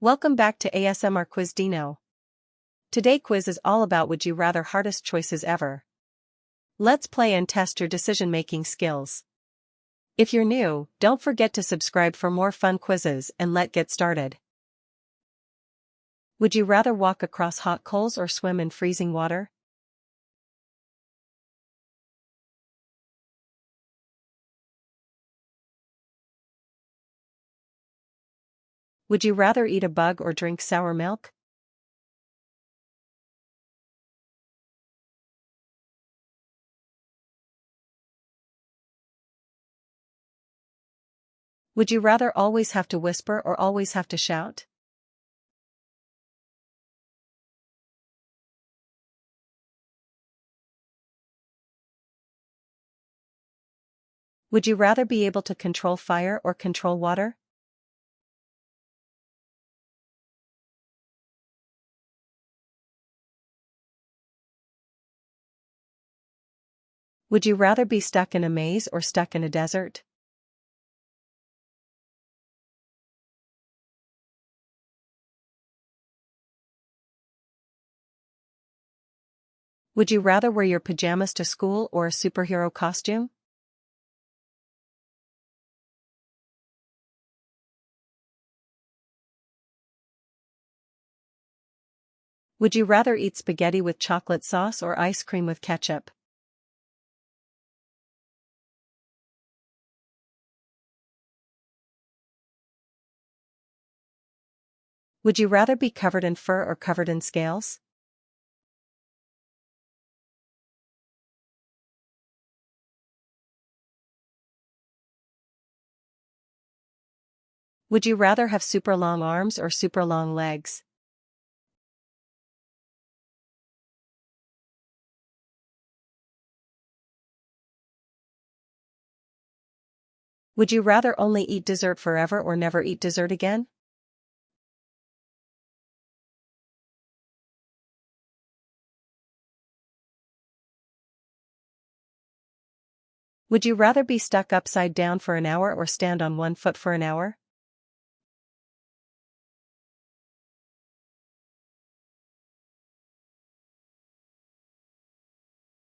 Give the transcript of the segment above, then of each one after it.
Welcome back to ASMRQuizDino. Today quiz is all about would you rather hardest choices ever. Let's play and test your decision-making skills. If you're new, don't forget to subscribe for more fun quizzes and let's get started. Would you rather walk across hot coals or swim in freezing water? Would you rather eat a bug or drink sour milk? Would you rather always have to whisper or always have to shout? Would you rather be able to control fire or control water? Would you rather be stuck in a maze or stuck in a desert? Would you rather wear your pajamas to school or a superhero costume? Would you rather eat spaghetti with chocolate sauce or ice cream with ketchup? Would you rather be covered in fur or covered in scales? Would you rather have super long arms or super long legs? Would you rather only eat dessert forever or never eat dessert again? Would you rather be stuck upside down for an hour or stand on one foot for an hour?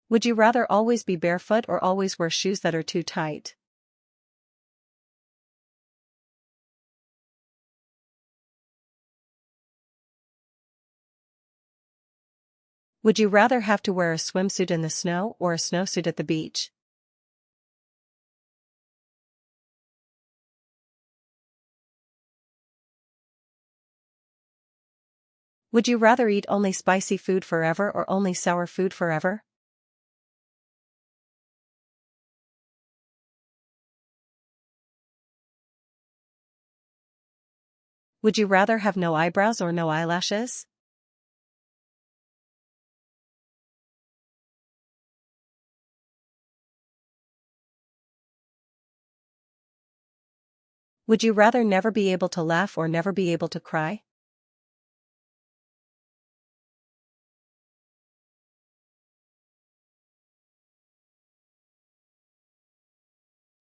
Would you rather always be barefoot or always wear shoes that are too tight? Would you rather have to wear a swimsuit in the snow or a snowsuit at the beach? Would you rather eat only spicy food forever or only sour food forever? Would you rather have no eyebrows or no eyelashes? Would you rather never be able to laugh or never be able to cry?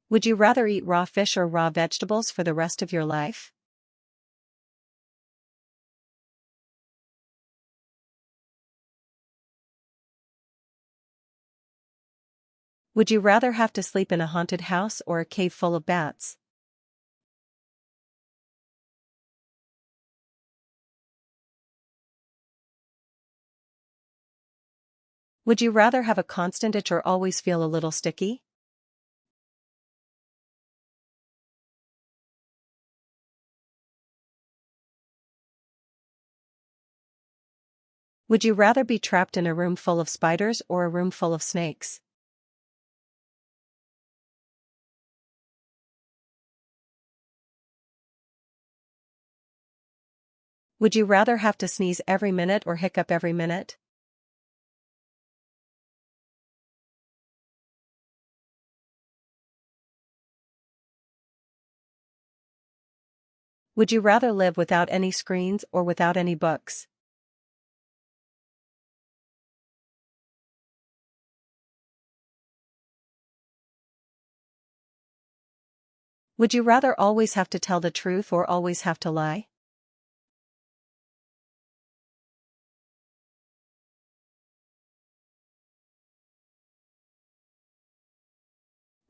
Would you rather eat raw fish or raw vegetables for the rest of your life? Would you rather have to sleep in a haunted house or a cave full of bats? Would you rather have a constant itch or always feel a little sticky? Would you rather be trapped in a room full of spiders or a room full of snakes? Would you rather have to sneeze every minute or hiccup every minute? Would you rather live without any screens or without any books? Would you rather always have to tell the truth or always have to lie?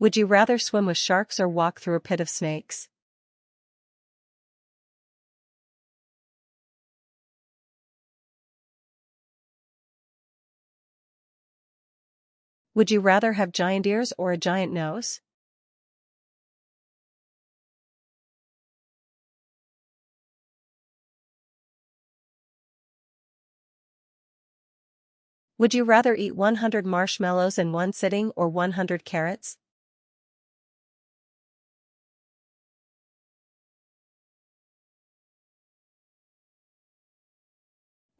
Would you rather swim with sharks or walk through a pit of snakes? Would you rather have giant ears or a giant nose? Would you rather eat 100 marshmallows in one sitting or 100 carrots?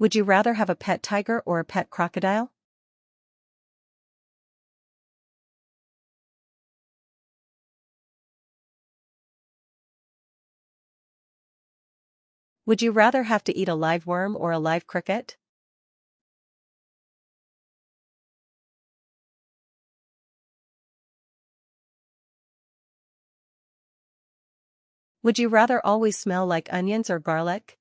Would you rather have a pet tiger or a pet crocodile? Would you rather have to eat a live worm or a live cricket? Would you rather always smell like onions or garlic?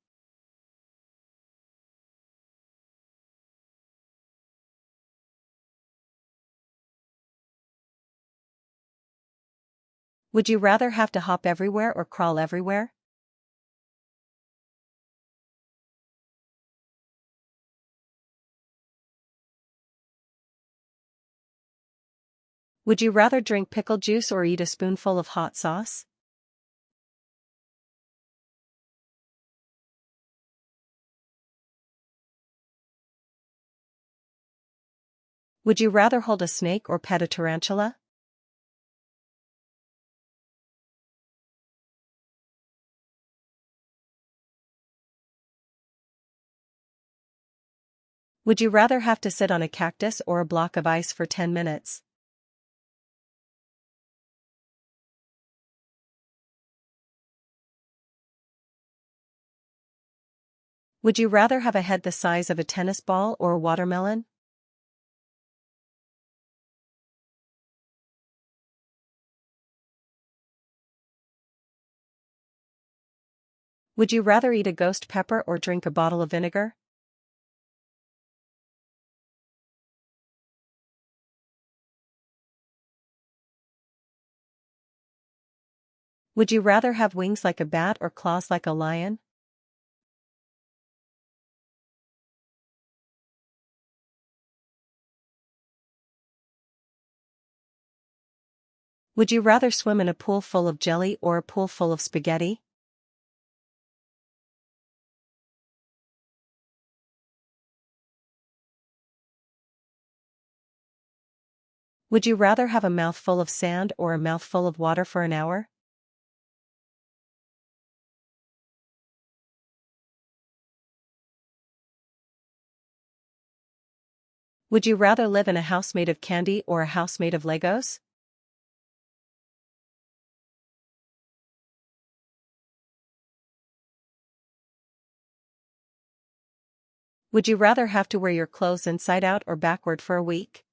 Would you rather have to hop everywhere or crawl everywhere? Would you rather drink pickle juice or eat a spoonful of hot sauce? Would you rather hold a snake or pet a tarantula? Would you rather have to sit on a cactus or a block of ice for 10 minutes? Would you rather have a head the size of a tennis ball or a watermelon? Would you rather eat a ghost pepper or drink a bottle of vinegar? Would you rather have wings like a bat or claws like a lion? Would you rather swim in a pool full of jelly or a pool full of spaghetti? Would you rather have a mouthful of sand or a mouthful of water for an hour? Would you rather live in a house made of candy or a house made of Legos? Would you rather have to wear your clothes inside out or backward for a week?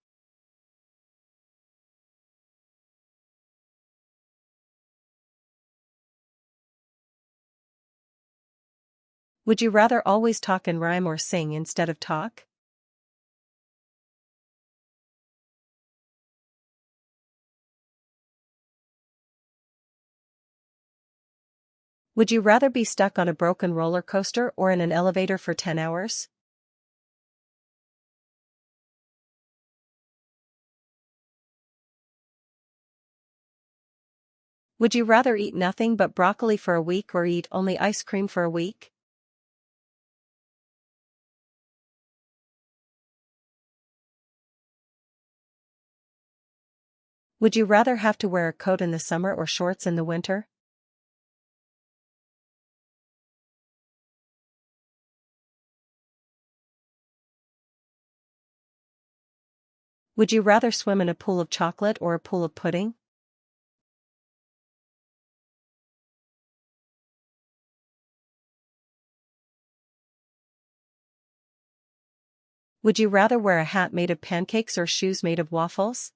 Would you rather always talk in rhyme or sing instead of talk? Would you rather be stuck on a broken roller coaster or in an elevator for 10 hours? Would you rather eat nothing but broccoli for a week or eat only ice cream for a week? Would you rather have to wear a coat in the summer or shorts in the winter? Would you rather swim in a pool of chocolate or a pool of pudding? Would you rather wear a hat made of pancakes or shoes made of waffles?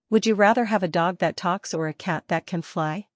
Would you rather have a dog that talks or a cat that can fly?